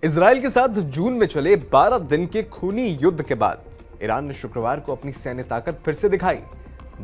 Israel के साथ जून में चले 12 दिन के खूनी युद्ध के बाद ईरान ने शुक्रवार को अपनी सैन्य ताकत फिर से दिखाई।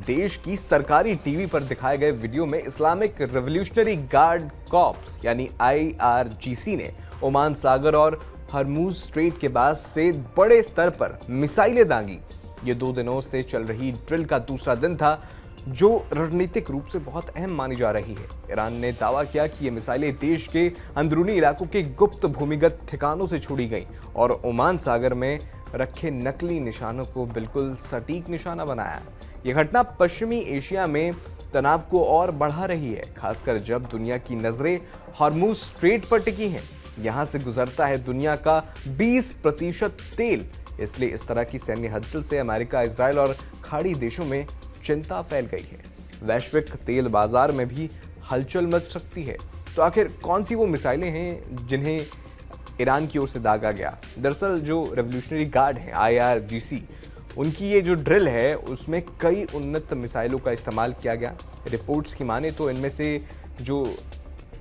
देश की सरकारी टीवी पर दिखाए गए वीडियो में इस्लामिक रिवॉल्यूशनरी गार्ड कॉर्प्स यानी IRGC ने ओमान सागर और हरमुज स्ट्रेट के बाद से बड़े स्तर पर मिसाइलें दागी। ये 2 दिनों से चल रही ड्रिल का दूसरा दिन था, जो रणनीतिक रूप से बहुत अहम मानी जा रही है। ईरान ने दावा किया कि ये मिसाइलें देश के अंदरूनी इलाकों के गुप्त भूमिगत ठिकानों से छोड़ी गईं और ओमान सागर में रखे नकली निशानों को बिल्कुल सटीक निशाना बनाया। ये घटना पश्चिमी एशिया में तनाव को और बढ़ा रही है, खासकर जब दुनिया की नजरें हॉर्मुज स्ट्रेट पर टिकी हैं। यहाँ से गुजरता है दुनिया का 20% तेल। इसलिए इस तरह की सैन्य हलचल से अमेरिका, इजराइल और खाड़ी देशों में चिंता फैल गई है। वैश्विक तेल बाजार में भी हलचल मच सकती है। तो आखिर कौन सी वो मिसाइलें हैं जिन्हें ईरान की ओर से दागा गया? दरअसल जो रेवोल्यूशनरी गार्ड हैं IRGC, उनकी ये जो ड्रिल है उसमें कई उन्नत मिसाइलों का इस्तेमाल किया गया। रिपोर्ट्स की माने तो इनमें से जो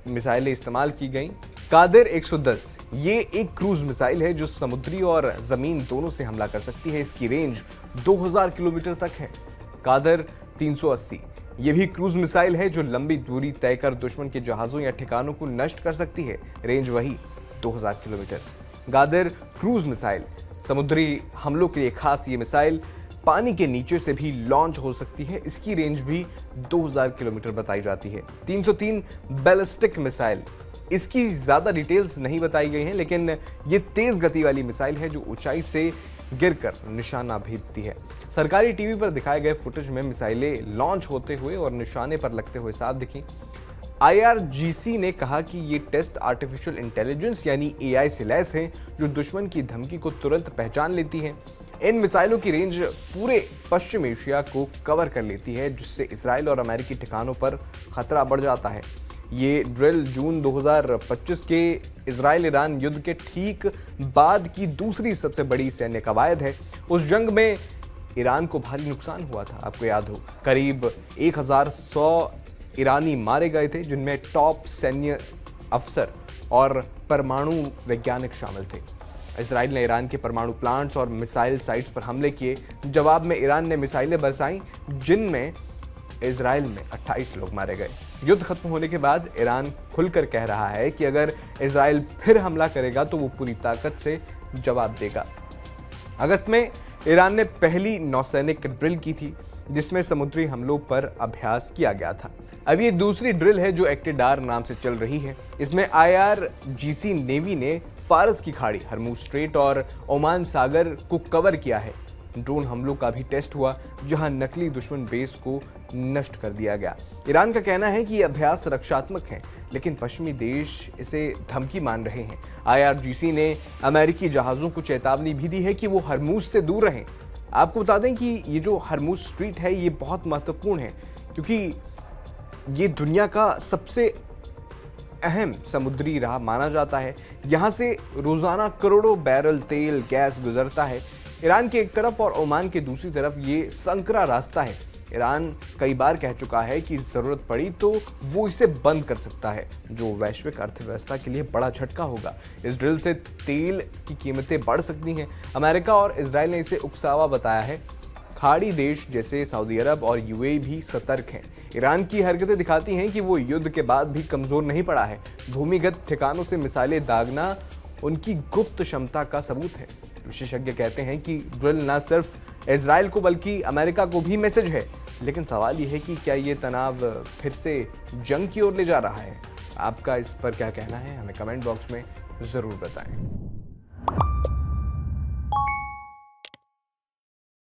मिसाइलें इस्तेमाल की गई, कादिर 110 ये एक क्रूज मिसाइल है जो समुद्री और जमीन दोनों से हमला कर सकती है। इसकी रेंज 2000 किलोमीटर तक है। कादिर 380 ये भी क्रूज मिसाइल है जो लंबी दूरी तय कर दुश्मन के जहाजों या ठिकानों को नष्ट कर सकती है। रेंज वही 2000 किलोमीटर। गादिर क्रूज मिसाइल समुद्री हमलों के लिए खास। ये मिसाइल पानी के नीचे से भी लॉन्च हो सकती है। इसकी रेंज भी 2000 किलोमीटर बताई जाती है। 303 बैलिस्टिक मिसाइल, इसकी ज्यादा डिटेल्स नहीं बताई गई हैं, लेकिन ये तेज गति वाली मिसाइल है जो ऊंचाई से गिरकर निशाना भेजती है। सरकारी टीवी पर दिखाए गए फुटेज में मिसाइलें लॉन्च होते हुए और निशाने पर लगते हुए साफ दिखी। IRGC ने कहा कि ये टेस्ट आर्टिफिशियल इंटेलिजेंस यानी AI से लैस हैं, जो दुश्मन की धमकी को तुरंत पहचान लेती हैं। इन मिसाइलों की रेंज पूरे पश्चिम एशिया को कवर कर लेती है, जिससे इजराइल और अमेरिकी ठिकानों पर खतरा बढ़ जाता है। ये ड्रिल जून 2025 के इजराइल ईरान युद्ध के ठीक बाद की दूसरी सबसे बड़ी सैन्य कवायद है। उस जंग में ईरान को भारी नुकसान हुआ था, आपको याद हो। करीब 1100 ईरानी मारे गए थे, जिनमें टॉप सैन्य अफसर और परमाणु वैज्ञानिक शामिल थे। इजराइल ने ईरान के परमाणु प्लांट्स और मिसाइल साइट्स पर हमले किए। जवाब में ईरान ने मिसाइलें बरसाईं, जिनमें इजराइल में 28 लोग मारे गए। युद्ध खत्म होने के बाद ईरान खुलकर कह रहा है कि अगर इजराइल फिर हमला करेगा तो वो पूरी ताकत से जवाब देगा। अगस्त में ईरान ने पहली नौसैनिक ड्रिल की थी, जिसमें समुद्री हमलों पर अभ्यास किया गया था। अब ये दूसरी ड्रिल है जो एक्टेडार नाम से चल रही है। इसमें IRGC नेवी ने फारस की खाड़ी, हरमुज स्ट्रेट और ओमान सागर को कवर किया है। ड्रोन हमलों का भी टेस्ट हुआ, जहां नकली दुश्मन बेस को नष्ट कर दिया गया। ईरान का कहना है कि ये अभ्यास रक्षात्मक है, लेकिन पश्चिमी देश इसे धमकी मान रहे हैं। IRGC ने अमेरिकी जहाजों को चेतावनी भी दी है कि वो हरमुज से दूर रहें। आपको बता दें कि ये जो हरमुज स्ट्रेट है ये बहुत महत्वपूर्ण है, क्योंकि ये दुनिया का सबसे अहम समुद्री राह माना जाता है। यहाँ से रोजाना करोड़ों बैरल तेल, गैस गुजरता है। ईरान के एक तरफ और ओमान के दूसरी तरफ ये संकरा रास्ता है। ईरान कई बार कह चुका है कि जरूरत पड़ी तो वो इसे बंद कर सकता है, जो वैश्विक अर्थव्यवस्था के लिए बड़ा झटका होगा। इस ड्रिल से तेल की कीमतें बढ़ सकती हैं। अमेरिका और इजराइल ने इसे उकसावा बताया है। खाड़ी देश जैसे सऊदी अरब और UAE भी सतर्क हैं। ईरान की हरकतें दिखाती हैं कि वो युद्ध के बाद भी कमजोर नहीं पड़ा है। भूमिगत ठिकानों से मिसाइलें दागना उनकी गुप्त क्षमता का सबूत है। विशेषज्ञ कहते हैं कि ड्रिल न सिर्फ इजराइल को बल्कि अमेरिका को भी मैसेज है। लेकिन सवाल यह है कि क्या ये तनाव फिर से जंग की ओर ले जा रहा है? आपका इस पर क्या कहना है? हमें कमेंट बॉक्स में ज़रूर बताएं।